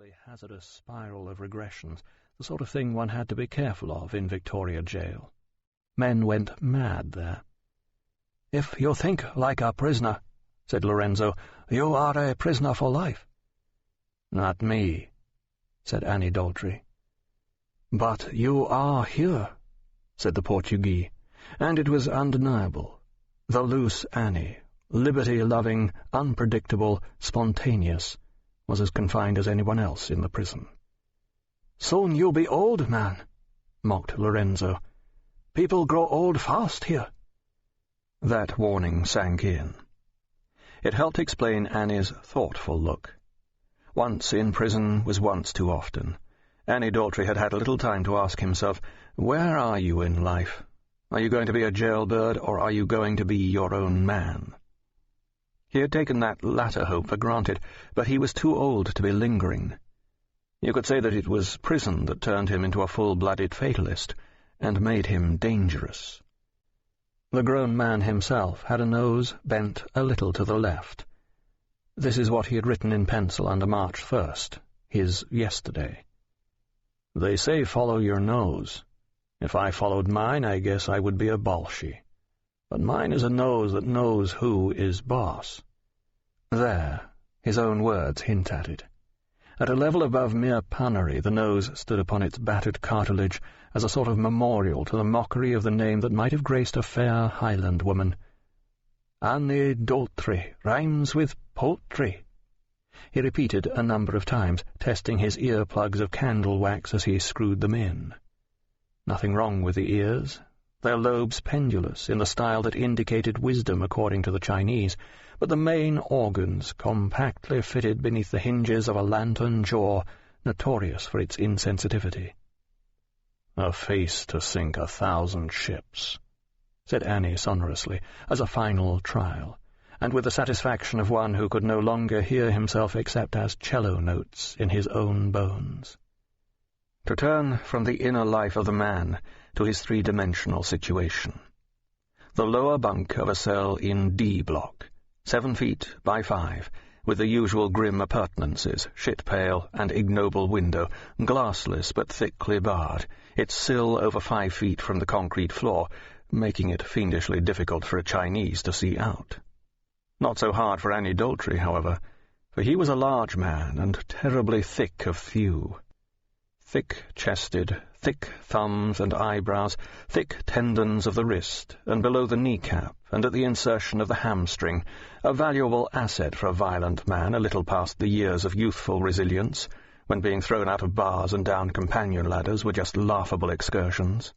terribly hazardous spiral of regressions, the sort of thing one had to be careful of in Victoria Jail. Men went mad there. "If you think like a prisoner," said Lorenzo, "you are a prisoner for life." "Not me," said Annie Doultry. "But you are here," said the Portuguese, and it was undeniable. The loose Annie, liberty-loving, unpredictable, spontaneous, was as confined as anyone else in the prison. "Soon you'll be old, man," mocked Lorenzo. "People grow old fast here." That warning sank in. It helped explain Annie's thoughtful look. Once in prison was once too often. Annie Doultry had had little time to ask himself, where are you in life? Are you going to be a jailbird, or are you going to be your own man? He had taken that latter hope for granted, but he was too old to be lingering. You could say that it was prison that turned him into a full-blooded fatalist, and made him dangerous. The grown man himself had a nose bent a little to the left. This is what he had written in pencil under March 1st, his yesterday. "They say follow your nose. If I followed mine, I guess I would be a Bolshie. But mine is a nose that knows who is boss." There, his own words hint at it. At a level above mere punnery, the nose stood upon its battered cartilage as a sort of memorial to the mockery of the name that might have graced a fair Highland woman. "Annie Doultry rhymes with poultry," he repeated a number of times, testing his ear-plugs of candle wax as he screwed them in. Nothing wrong with the ears, their lobes pendulous in the style that indicated wisdom according to the Chinese, but the main organs compactly fitted beneath the hinges of a lantern jaw, notorious for its insensitivity. "A face to sink 1,000 ships," said Annie sonorously, as a final trial, and with the satisfaction of one who could no longer hear himself except as cello notes in his own bones. To turn from the inner life of the man to his three-dimensional situation. The lower bunk of a cell in D block, 7 feet by 5, with the usual grim appurtenances, shit-pail and ignoble window, glassless but thickly barred, its sill over 5 feet from the concrete floor, making it fiendishly difficult for a Chinese to see out. Not so hard for Annie Doultry, however, for he was a large man and terribly thick of thew. Thick-chested, thick thumbs and eyebrows, thick tendons of the wrist, and below the kneecap, and at the insertion of the hamstring, a valuable asset for a violent man a little past the years of youthful resilience, when being thrown out of bars and down companion ladders were just laughable excursions.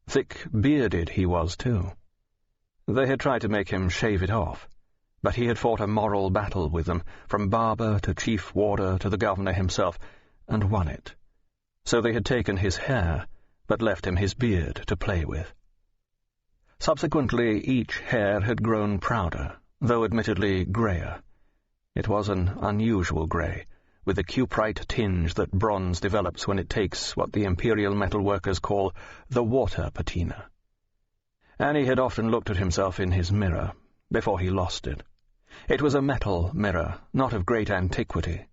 Thick-bearded he was, too. They had tried to make him shave it off, but he had fought a moral battle with them, from barber to chief warder to the governor himself, and won it. So they had taken his hair, but left him his beard to play with. Subsequently, each hair had grown prouder, though admittedly greyer. It was an unusual grey, with the cuprite tinge that bronze develops when it takes what the imperial metal workers call the water patina. Annie had often looked at himself in his mirror, before he lost it. It was a metal mirror, not of great antiquity.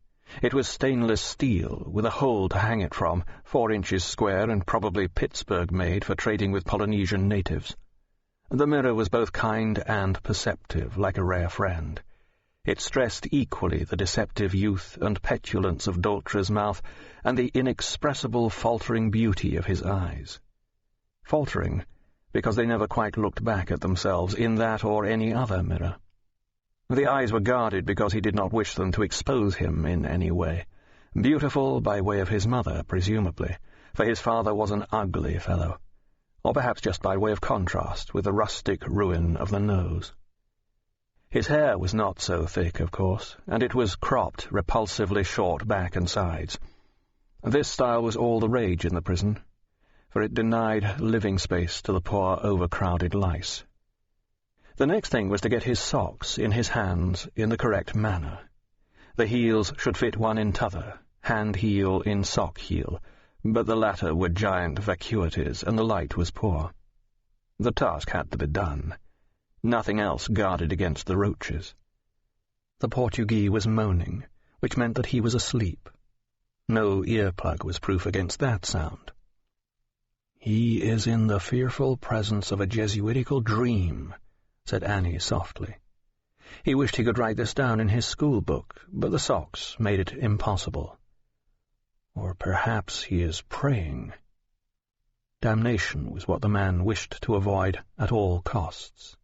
It was stainless steel, with a hole to hang it from, 4 inches square and probably Pittsburgh-made for trading with Polynesian natives. The mirror was both kind and perceptive, like a rare friend. It stressed equally the deceptive youth and petulance of Doultry's mouth and the inexpressible faltering beauty of his eyes. Faltering, because they never quite looked back at themselves in that or any other mirror. The eyes were guarded because he did not wish them to expose him in any way. Beautiful by way of his mother, presumably, for his father was an ugly fellow, or perhaps just by way of contrast with the rustic ruin of the nose. His hair was not so thick, of course, and it was cropped repulsively short back and sides. This style was all the rage in the prison, for it denied living space to the poor overcrowded lice. The next thing was to get his socks in his hands in the correct manner. The heels should fit one in t'other, hand-heel in sock-heel, but the latter were giant vacuities, and the light was poor. The task had to be done. Nothing else guarded against the roaches. The Portuguese was moaning, which meant that he was asleep. No earplug was proof against that sound. "He is in the fearful presence of a Jesuitical dream," said Annie softly. He wished he could write this down in his school book, but the socks made it impossible. Or perhaps he is praying. Damnation was what the man wished to avoid at all costs.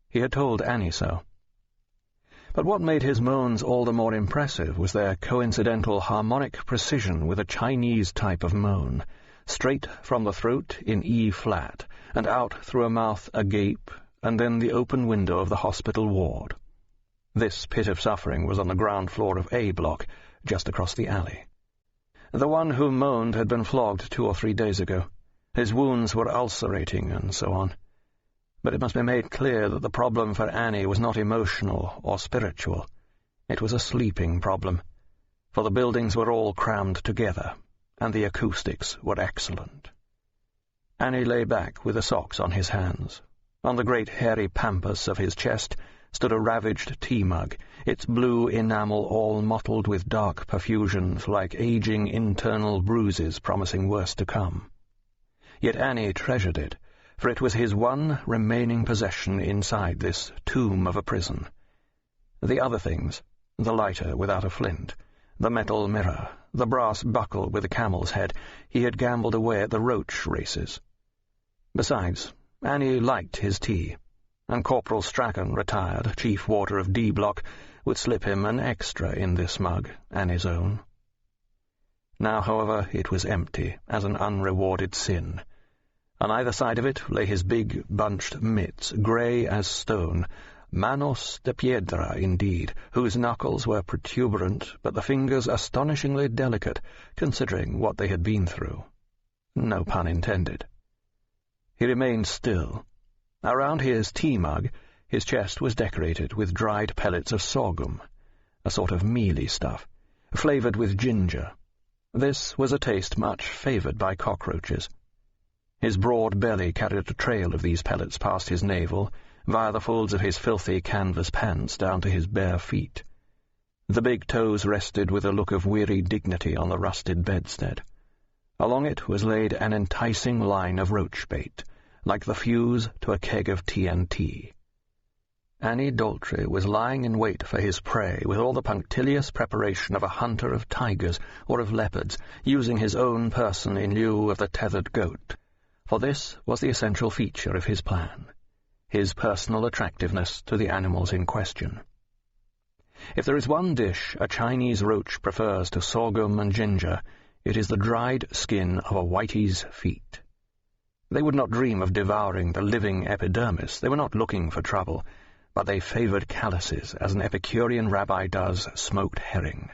He had told Annie so. But what made his moans all the more impressive was their coincidental harmonic precision with a Chinese type of moan, straight from the throat in E-flat, and out through a mouth agape, and then the open window of the hospital ward. This pit of suffering was on the ground floor of A block, just across the alley. The one who moaned had been flogged 2 or 3 days ago. His wounds were ulcerating, and so on. But it must be made clear that the problem for Annie was not emotional or spiritual. It was a sleeping problem, for the buildings were all crammed together, and the acoustics were excellent. Annie lay back with the socks on his hands. On the great hairy pampas of his chest stood a ravaged tea-mug, its blue enamel all mottled with dark perfusions like aging internal bruises promising worse to come. Yet Annie treasured it, for it was his one remaining possession inside this tomb of a prison. The other things, the lighter without a flint, the metal mirror, the brass buckle with a camel's head, he had gambled away at the roach races. Besides, Annie liked his tea, and Corporal Strachan, retired, chief warder of D Block, would slip him an extra in this mug, Annie's own. Now, however, it was empty, as an unrewarded sin. On either side of it lay his big, bunched mitts, grey as stone, manos de piedra indeed, whose knuckles were protuberant, but the fingers astonishingly delicate, considering what they had been through. No pun intended. He remained still. Around his tea-mug, his chest was decorated with dried pellets of sorghum, a sort of mealy stuff, flavoured with ginger. This was a taste much favoured by cockroaches. His broad belly carried a trail of these pellets past his navel, via the folds of his filthy canvas pants down to his bare feet. The big toes rested with a look of weary dignity on the rusted bedstead. Along it was laid an enticing line of roach bait, like the fuse to a keg of TNT. Annie Doultry was lying in wait for his prey with all the punctilious preparation of a hunter of tigers or of leopards, using his own person in lieu of the tethered goat. For this was the essential feature of his plan, his personal attractiveness to the animals in question. If there is one dish a Chinese roach prefers to sorghum and ginger, it is the dried skin of a whitey's feet. They would not dream of devouring the living epidermis. They were not looking for trouble, but they favoured calluses as an Epicurean rabbi does smoked herring.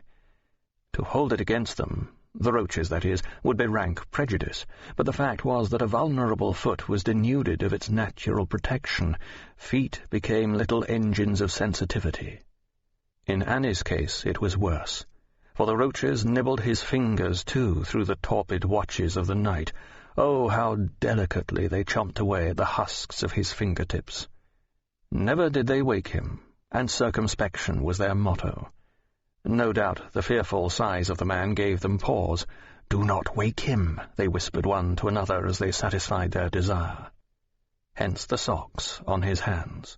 To hold it against them, the roaches, that is, would be rank prejudice, but the fact was that a vulnerable foot was denuded of its natural protection. Feet became little engines of sensitivity. In Annie's case it was worse, for the roaches nibbled his fingers too through the torpid watches of the night. Oh, how delicately they chomped away at the husks of his fingertips. Never did they wake him, and circumspection was their motto. No doubt the fearful size of the man gave them pause. "Do not wake him," they whispered one to another as they satisfied their desire. Hence the socks on his hands.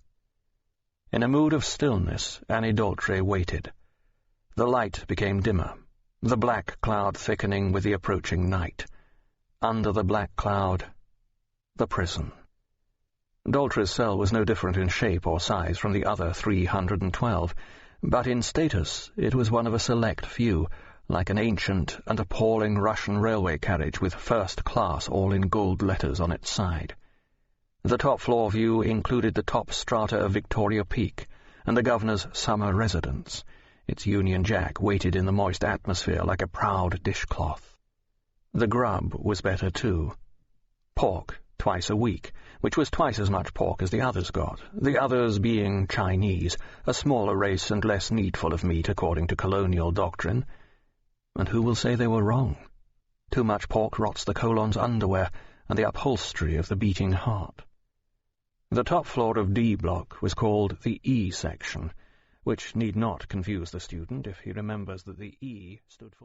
In a mood of stillness, Annie Doultry waited. The light became dimmer, the black cloud thickening with the approaching night. Under the black cloud, the prison. Doultry's cell was no different in shape or size from the other 312, but in status it was one of a select few, like an ancient and appalling Russian railway carriage with first class all in gold letters on its side. The top-floor view included the top strata of Victoria Peak and the governor's summer residence. Its Union Jack waited in the moist atmosphere like a proud dishcloth. The grub was better, too. Pork, twice a week, which was twice as much pork as the others got, the others being Chinese, a smaller race and less needful of meat according to colonial doctrine. And who will say they were wrong? Too much pork rots the colon's underwear and the upholstery of the beating heart. The top floor of D Block was called the E section, which need not confuse the student if he remembers that the E stood for